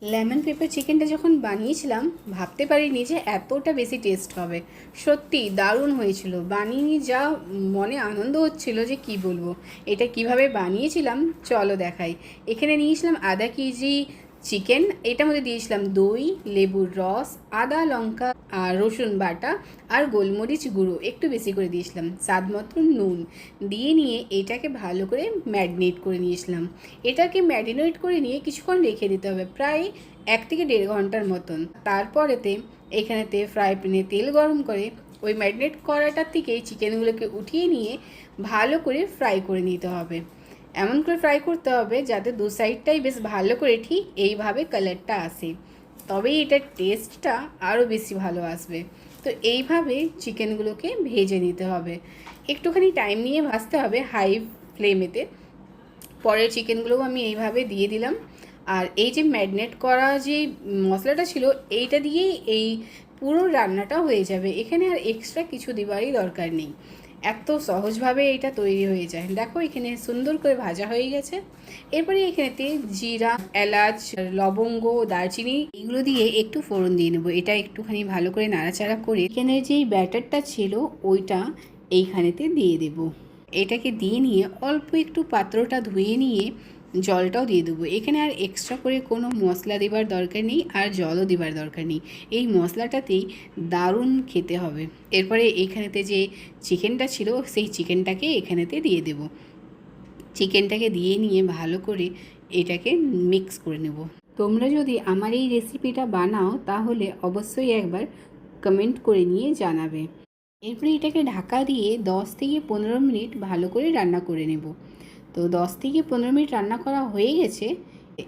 Lemon paper চিকেনটা যখন বানিয়েছিলাম ভাবতে পারিনি যে এতটা বেশি টেস্ট হবে। সত্যি দারুণ হয়েছিল, বানিয়ে যা মনে আনন্দ হচ্ছিল যে কি বলবো। এটা কিভাবে বানিয়েছিলাম চলো দেখাই। এখানে নিয়েছিলাম আধা কেজি চিকেন, এটার মধ্যে দিয়েছিলাম দই, লেবুর রস, আদা লঙ্কা আর রসুন বাটা আর গোলমরিচ গুঁড়ো একটু বেশি করে দিয়েছিলাম, স্বাদ মতো নুন দিয়ে নিয়ে এটাকে ভালো করে ম্যারিনেট করে নিয়েছিলাম। এটাকে ম্যারিনেট করে নিয়ে কিছুক্ষণ রেখে দিতে হবে, প্রায় 1 থেকে 1.5 ঘন্টার মতন। তারপরেতে এখানেতে ফ্রাই প্যানে তেল গরম করে ওই ম্যারিনেট করাটার থেকে চিকেনগুলোকে উঠিয়ে নিয়ে ভালো করে ফ্রাই করে নিতে হবে। এমন করে ফ্রাই করতে হবে যাতে দু সাইডটাই বেশ ভালো করে ঠিক এইভাবে কালারটা আসে, তবেই এটার টেস্টটা আরও বেশি ভালো আসবে। তো এইভাবে চিকেনগুলোকে ভেজে নিতে হবে, একটুখানি টাইম নিয়ে ভাজতে হবে হাই ফ্লেমেতে। পরের চিকেনগুলোও আমি এইভাবে দিয়ে দিলাম। আর এই যে ম্যারিনেট করা যে মশলাটা ছিল এইটা দিয়েই এই পুরো রান্নাটা হয়ে যাবে, এখানে আর এক্সট্রা কিছু দেওয়ারই দরকার নেই। এত সহজভাবে এটা তৈরি হয়ে যায়। দেখো এখানে সুন্দর করে ভাজা হয়ে গেছে। এরপরে এখানেতে জিরা, এলাচ, লবঙ্গ, দারচিনি এগুলো দিয়ে একটু ফোড়ন দিয়ে নেবো। এটা একটুখানি ভালো করে নাড়াচাড়া করে এখানে যেই ব্যাটারটা ছিল ওইটা এইখানেতে দিয়ে দেবো। এটাকে দিয়ে নিয়ে অল্প একটু পাত্রটা ধুয়ে নিয়ে জলটাও দিয়ে দেবো। এখানে আর এক্সট্রা করে কোনো মশলা দেবার দরকার নেই আর জলও দেবার দরকার নেই, এই মশলাটাতেই দারুণ খেতে হবে। এরপরে এইখানেতে যে চিকেনটা ছিল সেই চিকেনটাকে এখানেতে দিয়ে দেব। চিকেনটাকে দিয়ে নিয়ে ভালো করে এটাকে মিক্স করে নেব। তোমরা যদি আমার এই রেসিপিটা বানাও তাহলে অবশ্যই একবার কমেন্ট করে নিয়ে জানাবে। এরপরে এটাকে ঢাকা দিয়ে 10 থেকে 15 মিনিট ভালো করে রান্না করে নেব। তো 10 থেকে 15 মিনিট রান্না করা হয়ে গেছে।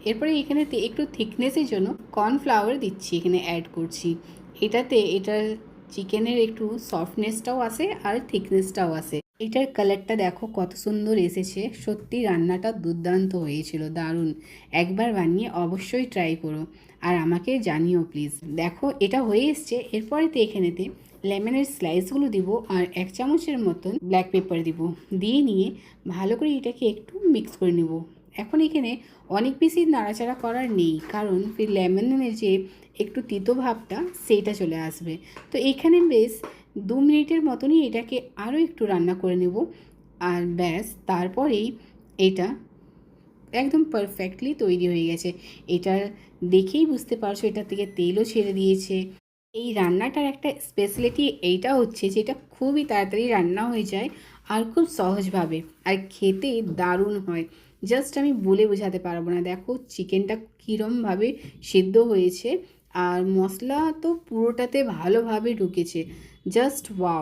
এরপরে এখানে একটু থিকনেসের জন্য কর্নফ্লাওয়ার দিচ্ছি, এখানে অ্যাড করছি। এটাতে এটার চিকেনের একটু সফটনেসটাও আসে আর থিকনেসটাও আসে। এটার কালারটা দেখো কত সুন্দর এসেছে, সত্যি রান্নাটা দুর্দান্ত হয়েছিল, দারুণ। একবার বানিয়ে অবশ্যই ট্রাই করো আর আমাকে জানিও প্লিজ। দেখো এটা হয়ে এসছে। এরপরেতে এখানেতে লেমনের স্লাইসগুলো দিব আর 1 চামচের মতন ব্ল্যাক পেপার দিব, দিয়ে নিয়ে ভালো করে এটাকে একটু মিক্স করে নেব। এখন এখানে অনেক বেশি নাড়াচাড়া করার নেই, কারণ ফির লেমনের যে একটু তিতো ভাবটা সেইটা চলে আসবে। তো এইখানে বেশ 2 মিনিটের মতনই এটাকে আরও একটু রান্না করে নেব। আর ব্যাস, তারপরেই এটা একদম পারফেক্টলি তৈরি হয়ে গেছে। এটা দেখেই বুঝতে পারছো এটা থেকে তেলও ছেড়ে দিয়েছে। এই রান্নাটার একটা স্পেশালিটি এইটা হচ্ছে যে এটা খুবই তাড়াতাড়ি রান্না হয়ে যায় আর খুব সহজভাবে, আর খেতে দারুণ হয়। জাস্ট আমি বলে বোঝাতে পারবো না। দেখো চিকেনটা কীরমভাবে সিদ্ধ হয়েছে আর মশলা তো পুরোটাতে ভালোভাবে ঢুকেছে, জাস্ট ওয়াও।